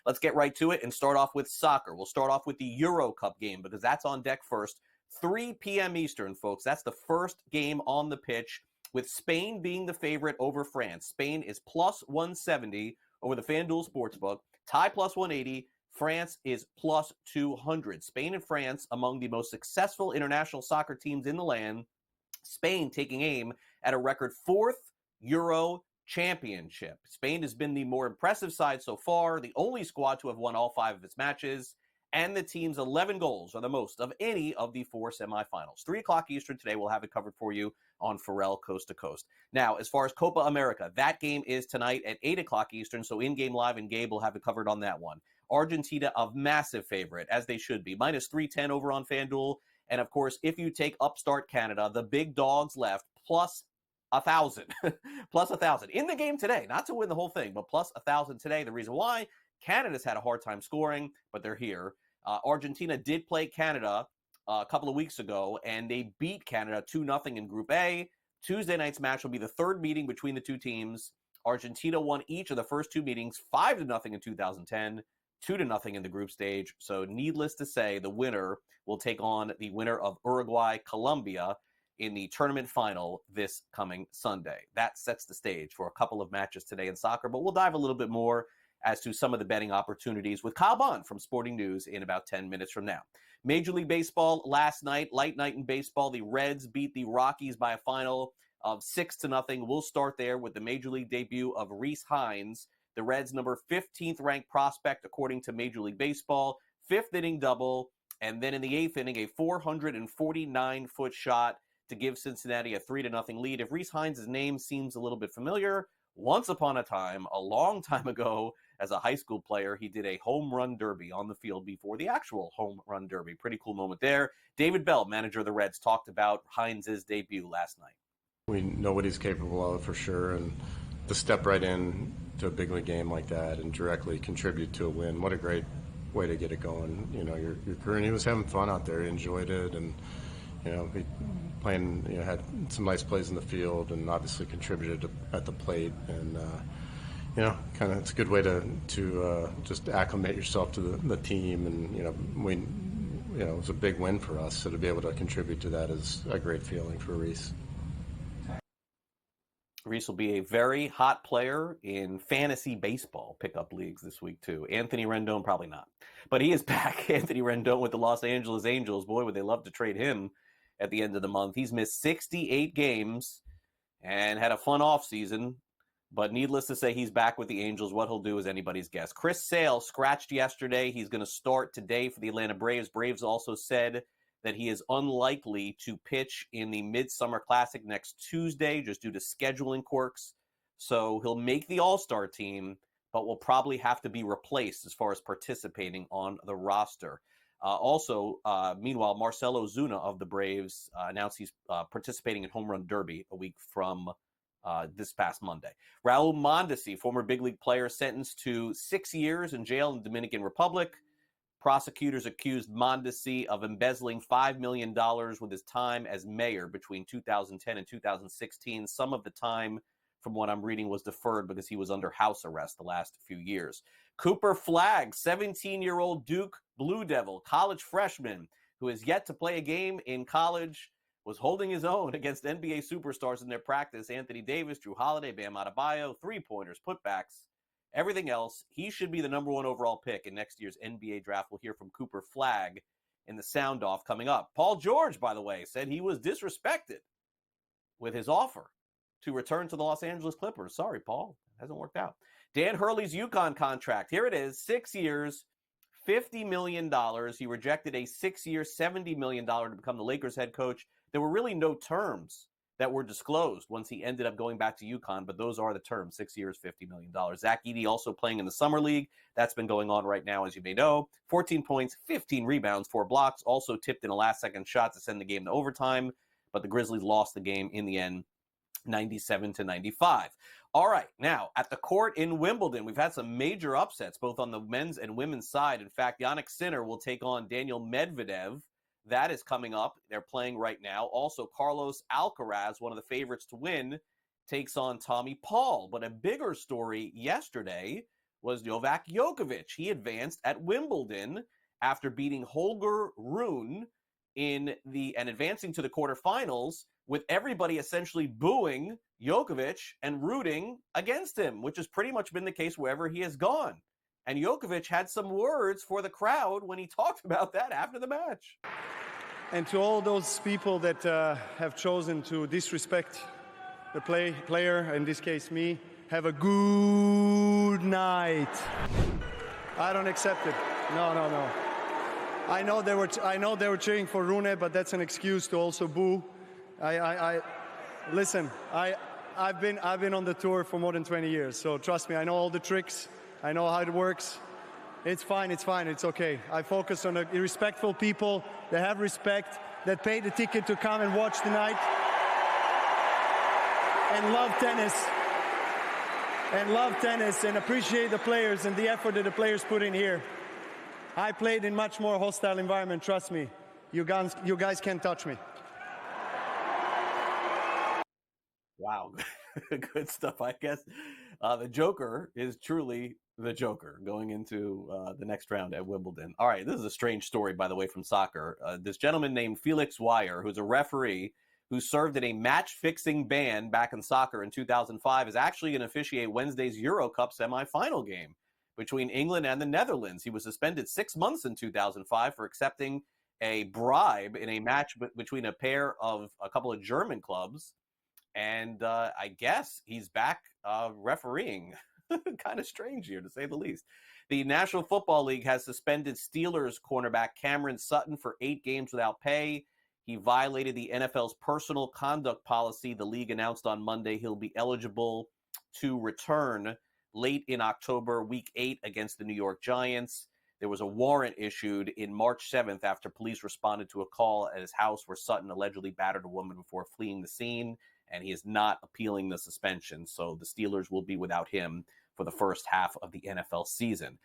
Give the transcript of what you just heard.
let's get right to it and start off with soccer. We'll start off with the Euro Cup game because that's on deck first. 3 p.m. Eastern, folks. That's the first game on the pitch, with Spain being the favorite over France. Spain is plus 170 over the FanDuel Sportsbook. Tie plus 180. France is plus 200. Spain and France among the most successful international soccer teams in the land. Spain taking aim at a record 4th Euro championship. Spain has been the more impressive side so far, the only squad to have won all 5 of its matches, and the team's 11 goals are the most of any of the 4 semifinals. 3 o'clock Eastern today, we'll have it covered for you on Pharrell Coast to Coast. Now, as far as Copa America, that game is tonight at 8 o'clock Eastern, so in-game live and Gabe will have it covered on that one. Argentina, a massive favorite, as they should be, minus 310 over on FanDuel. And, of course, if you take upstart Canada, the big dogs left, plus 1,000. Plus 1,000. In the game today, not to win the whole thing, but plus 1,000 today. The reason why, Canada's had a hard time scoring, but they're here. Argentina did play Canada a couple of weeks ago, and they beat Canada 2-0 in Group A. Tuesday night's match will be the third meeting between the two teams. Argentina won each of the first 2 meetings, 5-0 in 2010. 2-0 in the group stage. So needless to say, the winner will take on the winner of Uruguay-Colombia in the tournament final this coming Sunday. That sets the stage for a couple of matches today in soccer, but we'll dive a little bit more as to some of the betting opportunities with Kyle Bond from Sporting News in about 10 minutes from now. Major League Baseball last night, light night in baseball. The Reds beat the Rockies by a final of 6-0. We'll start there with the Major League debut of Reese Hines, the Reds' number 15th ranked prospect, according to Major League Baseball. 5th inning double, and then in the 8th inning, a 449-foot shot to give Cincinnati a 3-0 lead. If Reese Hines' name seems a little bit familiar, once upon a time, a long time ago, as a high school player, he did a home run derby on the field before the actual home run derby. Pretty cool moment there. David Bell, manager of the Reds, talked about Hines' debut last night. We know what he's capable of for sure, and to step right in to a big league game like that and directly contribute to a win, what a great way to get it going. You know, your career, and he was having fun out there. He enjoyed it, and he playing, had some nice plays in the field, and obviously contributed at the plate. And kind of it's a good way to just acclimate yourself to the team. And it was a big win for us, so to be able to contribute to that is a great feeling for Reese. Reese will be a very hot player in fantasy baseball pickup leagues this week, too. Anthony Rendon, probably not. But he is back. Anthony Rendon with the Los Angeles Angels. Boy, would they love to trade him at the end of the month. He's missed 68 games and had a fun offseason. But needless to say, he's back with the Angels. What he'll do is anybody's guess. Chris Sale scratched yesterday. He's going to start today for the Atlanta Braves. Braves also said that he is unlikely to pitch in the Midsummer Classic next Tuesday just due to scheduling quirks. So he'll make the All-Star team, but will probably have to be replaced as far as participating on the roster. Meanwhile, Marcell Ozuna of the Braves announced he's participating in Home Run Derby a week from this past Monday. Raul Mondesi, former big league player, sentenced to 6 years in jail in the Dominican Republic. Prosecutors accused Mondesi of embezzling $5 million with his time as mayor between 2010 and 2016. Some of the time, from what I'm reading, was deferred because he was under house arrest the last few years. Cooper Flagg, 17-year-old Duke Blue Devil, college freshman, who has yet to play a game in college, was holding his own against NBA superstars in their practice. Anthony Davis, Drew Holiday, Bam Adebayo, three-pointers, putbacks, everything else. He should be the number 1 overall pick in next year's NBA draft. We'll hear from Cooper Flagg in the sound off coming up. Paul George, by the way, said he was disrespected with his offer to return to the Los Angeles Clippers. Sorry, Paul. It hasn't worked out. Dan Hurley's UConn contract. Here it is. 6 years, $50 million. He rejected a 6-year, $70 million to become the Lakers head coach. There were really no terms that were disclosed once he ended up going back to UConn, but those are the terms, 6 years, $50 million. Zach Edey also playing in the Summer League. That's been going on right now, as you may know. 14 points, 15 rebounds, 4 blocks, also tipped in a last-second shot to send the game to overtime, but the Grizzlies lost the game in the end, 97-95. All right, now, at the court in Wimbledon, we've had some major upsets, both on the men's and women's side. In fact, Jannik Sinner will take on Daniel Medvedev. That is coming up. They're playing right now. Also, Carlos Alcaraz, one of the favorites to win, takes on Tommy Paul. But a bigger story yesterday was Novak Djokovic. He advanced at Wimbledon after beating Holger Rune and advancing to the quarterfinals, with everybody essentially booing Djokovic and rooting against him, which has pretty much been the case wherever he has gone. And Djokovic had some words for the crowd when he talked about that after the match. And to all those people that have chosen to disrespect the player, in this case me, have a good night. I don't accept it. No. I know they were cheering for Rune, but that's an excuse to also boo. Listen. I've been on the tour for more than 20 years, so trust me, I know all the tricks. I know how it works. It's fine, it's okay. I focus on the respectful people that have respect, that pay the ticket to come and watch tonight, and love tennis, and appreciate the players and the effort that the players put in here. I played in much more hostile environment, trust me. You guys can't touch me. Wow. Good stuff, I guess. The Joker is truly the Joker going into the next round at Wimbledon. All right, this is a strange story, by the way, from soccer. This gentleman named Felix Weyer, who's a referee who served in a match-fixing ban back in soccer in 2005, is actually going to officiate Wednesday's Euro Cup semifinal game between England and the Netherlands. He was suspended 6 months in 2005 for accepting a bribe in a match between a couple of German clubs. And I guess he's back refereeing. Kind of strange here, to say the least. The National Football League has suspended Steelers cornerback Cameron Sutton for 8 games without pay. He violated the NFL's personal conduct policy. The league announced on Monday he'll be eligible to return late in October, Week 8, against the New York Giants. There was a warrant issued in March 7th after police responded to a call at his house where Sutton allegedly battered a woman before fleeing the scene, and he is not appealing the suspension. So the Steelers will be without him for the first half of the NFL season.